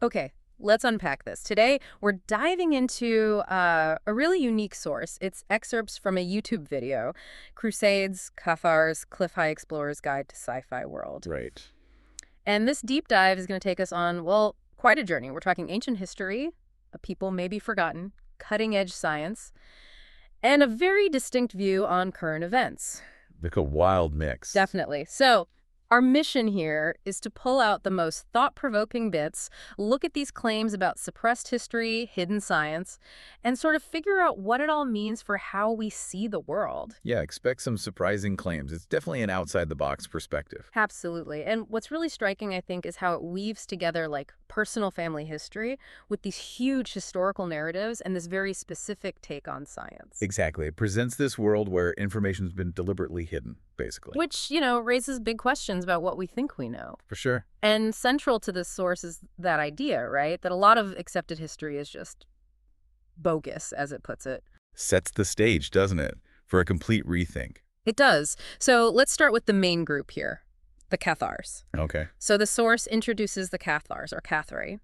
Okay, let's unpack this. Today, we're diving into a really unique source. It's excerpts from a YouTube video, Crusades, Cathars, Clif High Explorer's Guide to Sci-Fi World. Right. And this deep dive is going to take us on, well, quite a journey. We're talking ancient history, a people maybe forgotten, cutting-edge science, and a very distinct view on current events. Like a wild mix. Definitely. So our mission here is to pull out the most thought-provoking bits, look at these claims about suppressed history, hidden science, and sort of figure out what it all means for how we see the world. Yeah, expect some surprising claims. It's definitely an outside-the-box perspective. Absolutely. And what's really striking, I think, is how it weaves together like personal family history with these huge historical narratives and this very specific take on science. Exactly. It presents this world where information's been deliberately hidden, basically. Which, you know, raises big questions about what we think we know. For sure. And central to this source is that idea, right? That a lot of accepted history is just bogus, as it puts it. Sets the stage, doesn't it, for a complete rethink. It does. So let's start with the main group here, the Cathars. Okay. So the source introduces the Cathars, or Cathari,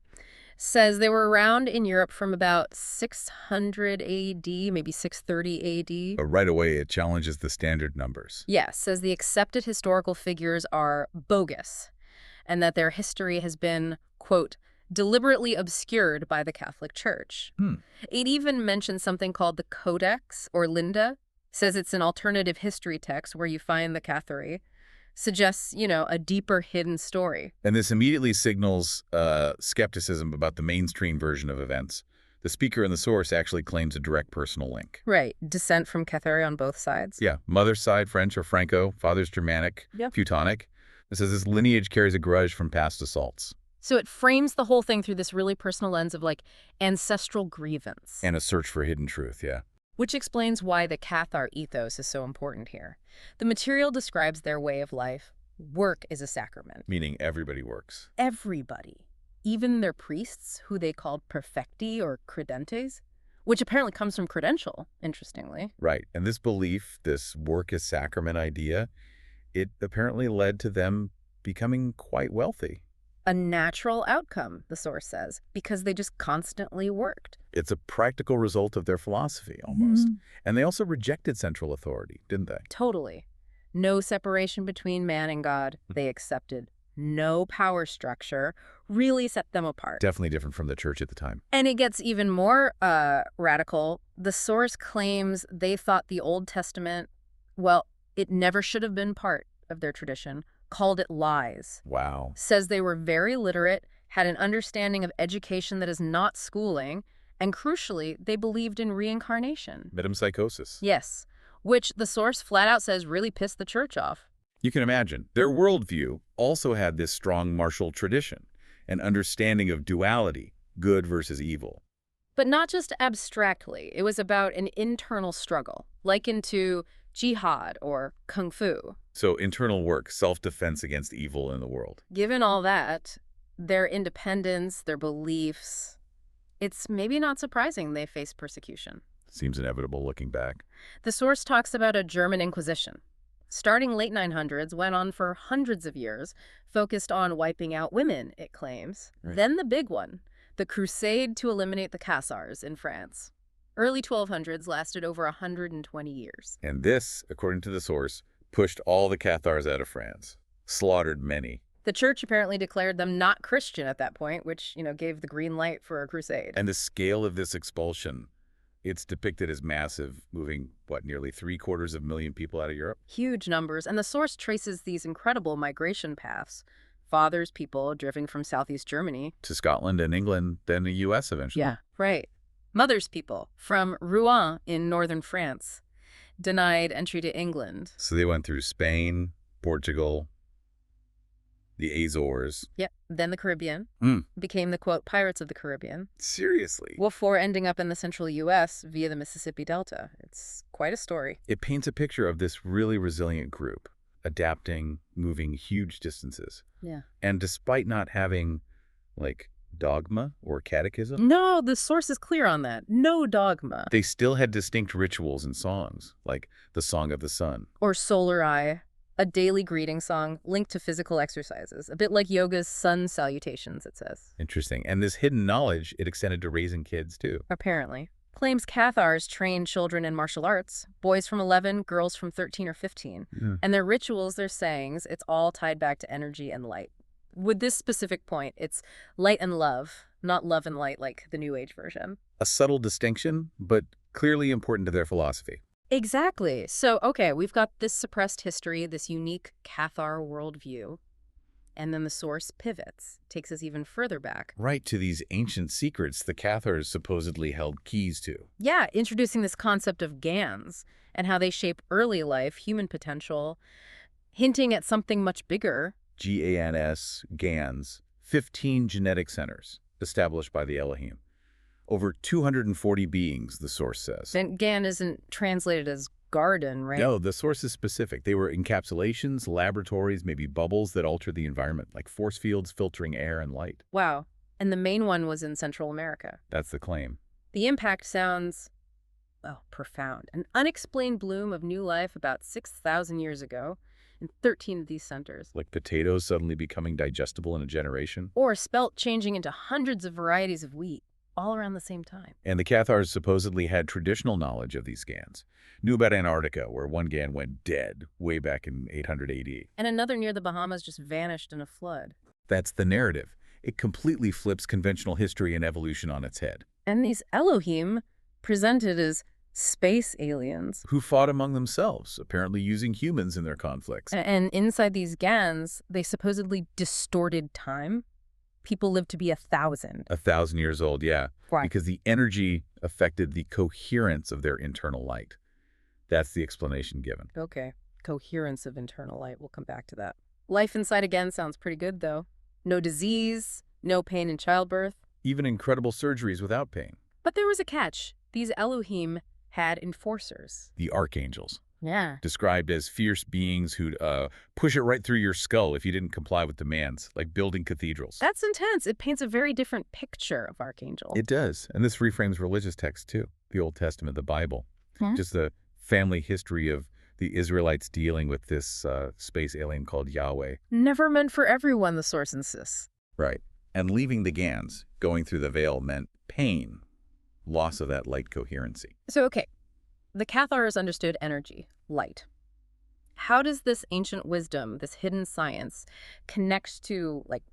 says they were around in Europe from about 600 AD, maybe 630 AD. But right away, it challenges the standard numbers. Yes, says the accepted historical figures are bogus, and that their history has been, quote, deliberately obscured by the Catholic Church. It even mentions something called the Codex, or Linda, says it's an alternative history text where you find the Cathari, suggests, you know, a deeper hidden story. And this immediately signals skepticism about the mainstream version of events. The speaker in the source actually claims a direct personal link. Right. Descent from Cathari on both sides. Yeah. Mother's side, French or Franco. Father's Germanic, Teutonic. It says this lineage carries a grudge from past assaults. So it frames the whole thing through this really personal lens of, like, ancestral grievance. And a search for hidden truth, yeah. Which explains why the Cathar ethos is so important here. The material describes their way of life. Work is a sacrament. Meaning everybody works. Everybody. Even their priests, who they called perfecti or credentes, which apparently comes from credential, interestingly. Right. And this belief, this work as sacrament idea, it apparently led to them becoming quite wealthy. A natural outcome, the source says, because they just constantly worked. It's a practical result of their philosophy, almost. And they also rejected central authority, didn't they? Totally. No separation between man and God. They accepted. No power structure. Really set them apart. Definitely different from the church at the time. And it gets even more radical. The source claims they thought the Old Testament, well, it never should have been part of their tradition, called it lies. Wow. Says they were very literate, had an understanding of education that is not schooling, and crucially, they believed in reincarnation. Metempsychosis. Yes, which the source flat out says really pissed the church off. You can imagine. Their worldview also had this strong martial tradition, an understanding of duality, good versus evil. But not just abstractly. It was about an internal struggle, likened to jihad or kung fu. So internal work, self-defense against evil in the world. Given all that, their independence, their beliefs, it's maybe not surprising they faced persecution. Seems inevitable looking back. The source talks about a German Inquisition. Starting late 900s, went on for hundreds of years, focused on wiping out women, it claims. Right. Then the big one, the Crusade to eliminate the Cathars in France. Early 1200s lasted over 120 years. And this, according to the source, pushed all the Cathars out of France, slaughtered many. The church apparently declared them not Christian at that point, which, you know, gave the green light for a crusade. And the scale of this expulsion, it's depicted as massive, moving, nearly 750,000 people out of Europe? Huge numbers, and the source traces these incredible migration paths. Fathers, people driven from southeast Germany. To Scotland and England, then the U.S. eventually. Yeah, right. Mothers, people from Rouen in northern France, denied entry to England. So they went through Spain, Portugal, the Azores. Yep. Then the Caribbean. Became the, quote, Pirates of the Caribbean. Seriously? Before ending up in the central U.S. via the Mississippi Delta. It's quite a story. It paints a picture of this really resilient group, adapting, moving huge distances. Yeah. And despite not having, dogma or catechism, No, the source is clear on that. No dogma. they still had distinct rituals and songs, like the Song of the Sun. Or solar eye, A daily greeting song linked to physical exercises, a bit like yoga's sun salutations, it says. Interesting. And this hidden knowledge, it extended to raising kids, too. Apparently. Claims Cathars train children in martial arts, boys from 11, girls from 13 or 15. Yeah. And their rituals, their sayings, it's all tied back to energy and light. With this specific point, it's light and love, not love and light like the New Age version. A subtle distinction, but clearly important to their philosophy. Exactly. So, okay, we've got this suppressed history, this unique Cathar worldview, and then the source pivots, takes us even further back. Right to these ancient secrets the Cathars supposedly held keys to. Yeah, introducing this concept of GANs and how they shape early life, human potential, hinting at something much bigger. GANS, GANs, 15 genetic centers established by the Elohim. Over 240 beings, the source says. And GAN isn't translated as garden, right? No, the source is specific. They were encapsulations, laboratories, maybe bubbles that alter the environment, like force fields filtering air and light. Wow. And the main one was in Central America. That's the claim. The impact sounds, well, profound. An unexplained bloom of new life about 6,000 years ago in 13 of these centers. Like potatoes suddenly becoming digestible in a generation. Or spelt changing into hundreds of varieties of wheat, all around the same time. And the Cathars supposedly had traditional knowledge of these GANs. Knew about Antarctica, where one GAN went dead way back in 800 AD. And another near the Bahamas just vanished in a flood. That's the narrative. It completely flips conventional history and evolution on its head. And these Elohim presented as space aliens. Who fought among themselves, apparently using humans in their conflicts. And inside these GANs, they supposedly distorted time. People lived to be 1,000. 1,000 years old, yeah. Why? Because the energy affected the coherence of their internal light. That's the explanation given. Okay. Coherence of internal light. We'll come back to that. Life inside again sounds pretty good, though. No disease, no pain in childbirth. Even incredible surgeries without pain. But there was a catch. These Elohim had enforcers. The archangels. Yeah. Described as fierce beings who'd push it right through your skull if you didn't comply with demands, like building cathedrals. That's intense. It paints a very different picture of archangels. It does. And this reframes religious texts, too. The Old Testament, the Bible. Hmm? Just the family history of the Israelites dealing with this space alien called Yahweh. Never meant for everyone, the source insists. Right. And leaving the GANs, going through the veil, meant pain, loss of that light coherency. So, okay. The Cathars understood energy, light. How does this ancient wisdom, this hidden science, connect to, like,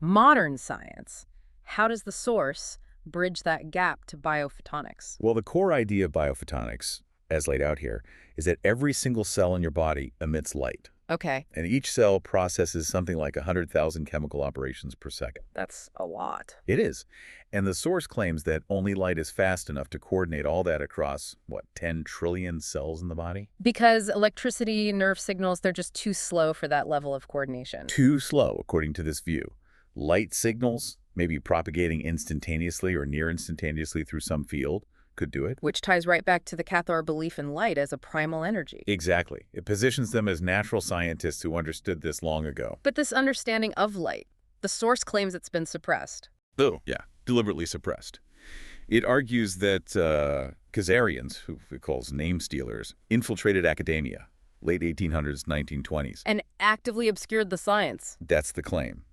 modern science? How does the source bridge that gap to biophotonics? Well, the core idea of biophotonics, as laid out here, is that every single cell in your body emits light. Okay. And each cell processes something like 100,000 chemical operations per second. That's a lot. It is. And the source claims that only light is fast enough to coordinate all that across, 10 trillion cells in the body? Because electricity, nerve signals, they're just too slow for that level of coordination. Too slow, according to this view. Light signals, maybe propagating instantaneously or near instantaneously through some field, could do it. Which ties right back to the Cathar belief in light as a primal energy. Exactly. It positions them as natural scientists who understood this long ago. But this understanding of light, the source claims it's been suppressed. Oh, yeah. Deliberately suppressed. It argues that Khazarians, who it calls name stealers, infiltrated academia, late 1800s, 1920s. And actively obscured the science. That's the claim.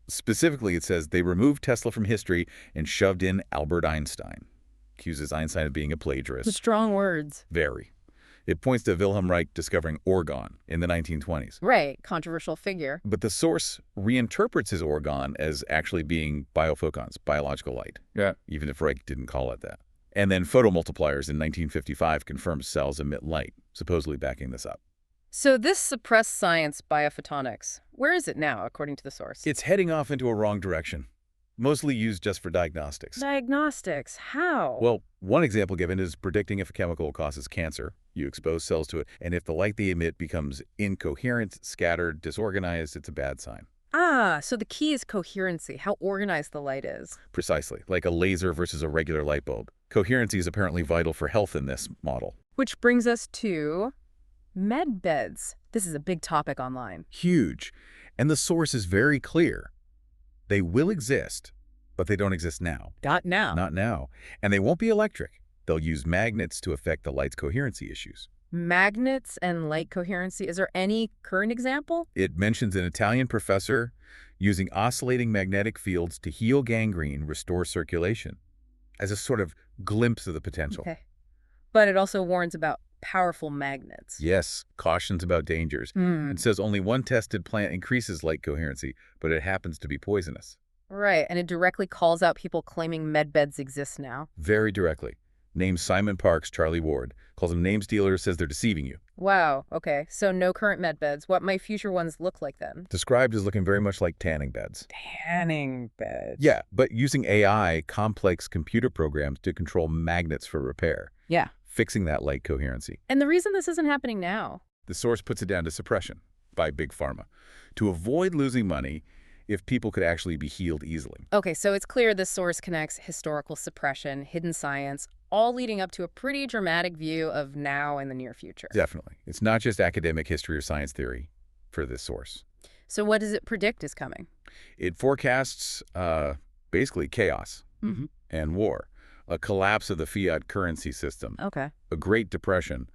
Specifically, it says they removed Tesla from history and shoved in Albert Einstein. Accuses Einstein of being a plagiarist. Strong words. Very. It points to Wilhelm Reich discovering orgone in the 1920s. Right. Controversial figure. But the source reinterprets his orgone as actually being biophotons, biological light. Yeah. Even if Reich didn't call it that. And then photomultipliers in 1955 confirmed cells emit light, supposedly backing this up. So this suppressed science, biophotonics, where is it now, according to the source? It's heading off into a wrong direction. Mostly used just for diagnostics. Diagnostics? How? Well, one example given is predicting if a chemical causes cancer. You expose cells to it, and if the light they emit becomes incoherent, scattered, disorganized, it's a bad sign. Ah, so the key is coherency, how organized the light is. Precisely, like a laser versus a regular light bulb. Coherency is apparently vital for health in this model. Which brings us to medbeds. This is a big topic online. Huge. And the source is very clear. They will exist, but they don't exist now. Not now. Not now. And they won't be electric. They'll use magnets to affect the light's coherency issues. Magnets and light coherency. Is there any current example? It mentions an Italian professor using oscillating magnetic fields to heal gangrene, restore circulation, as a sort of glimpse of the potential. Okay. But it also warns about powerful magnets. Yes, cautions about dangers, and says only one tested plant increases light coherency, but it happens to be poisonous. Right, and it directly calls out people claiming medbeds exist now. Very directly. Names Simon Parkes, Charlie Ward, calls them name stealers, says they're deceiving you. Wow, okay, so no current medbeds. What might future ones look like then? Described as looking very much like tanning beds. Tanning beds. Yeah, but using AI, complex computer programs to control magnets for repair. Yeah. Fixing that light coherency. And the reason this isn't happening now? The source puts it down to suppression by Big Pharma to avoid losing money if people could actually be healed easily. Okay, so it's clear this source connects historical suppression, hidden science, all leading up to a pretty dramatic view of now and the near future. Definitely. It's not just academic history or science theory for this source. So what does it predict is coming? It forecasts basically chaos and war, a collapse of the fiat currency system, Okay. a Great Depression,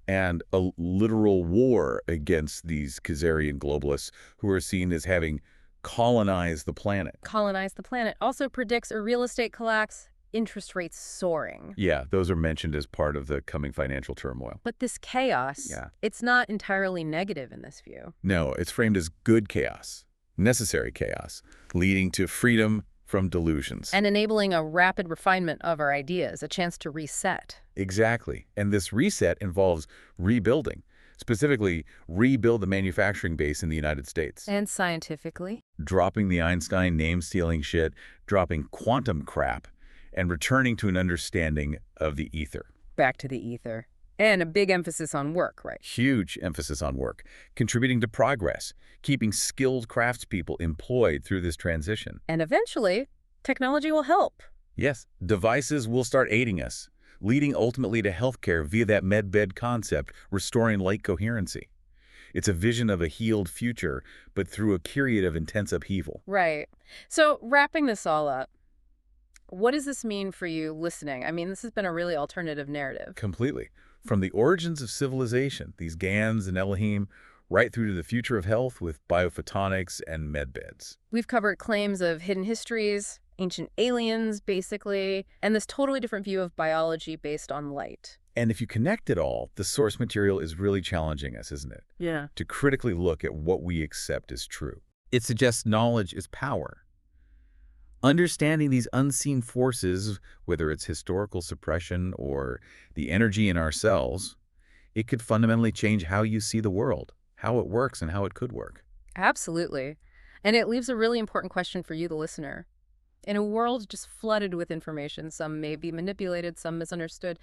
and a literal war against these Khazarian globalists who are seen as having colonized the planet. Colonize the planet. Also predicts a real estate collapse, interest rates soaring. Yeah, those are mentioned as part of the coming financial turmoil. But this chaos, it's not entirely negative in this view. No, it's framed as good chaos, necessary chaos, leading to freedom from delusions. And enabling a rapid refinement of our ideas, a chance to reset. Exactly. And this reset involves rebuilding, specifically rebuild the manufacturing base in the United States. And scientifically? Dropping the Einstein name-stealing shit, dropping quantum crap, and returning to an understanding of the ether. Back to the ether. And a big emphasis on work, right? Huge emphasis on work, contributing to progress, keeping skilled craftspeople employed through this transition. And eventually, technology will help. Yes, devices will start aiding us, leading ultimately to healthcare via that medbed concept, restoring light coherency. It's a vision of a healed future, but through a period of intense upheaval. Right. So wrapping this all up, what does this mean for you listening? I mean, this has been a really alternative narrative. Completely. From the origins of civilization, these Gans and Elohim, right through to the future of health with biophotonics and medbeds. We've covered claims of hidden histories, ancient aliens, basically, and this totally different view of biology based on light. And if you connect it all, the source material is really challenging us, isn't it? Yeah. To critically look at what we accept as true. It suggests knowledge is power. Understanding these unseen forces, whether it's historical suppression or the energy in our cells, it could fundamentally change how you see the world, how it works, and how it could work. Absolutely. And it leaves a really important question for you, the listener. In a world just flooded with information, some may be manipulated, some misunderstood,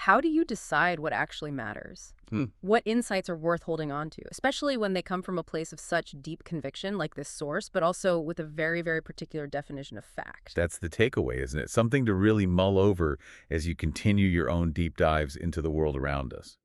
how do you decide what actually matters? What insights are worth holding on to, especially when they come from a place of such deep conviction like this source, but also with a very, very particular definition of fact? That's the takeaway, isn't it? Something to really mull over as you continue your own deep dives into the world around us.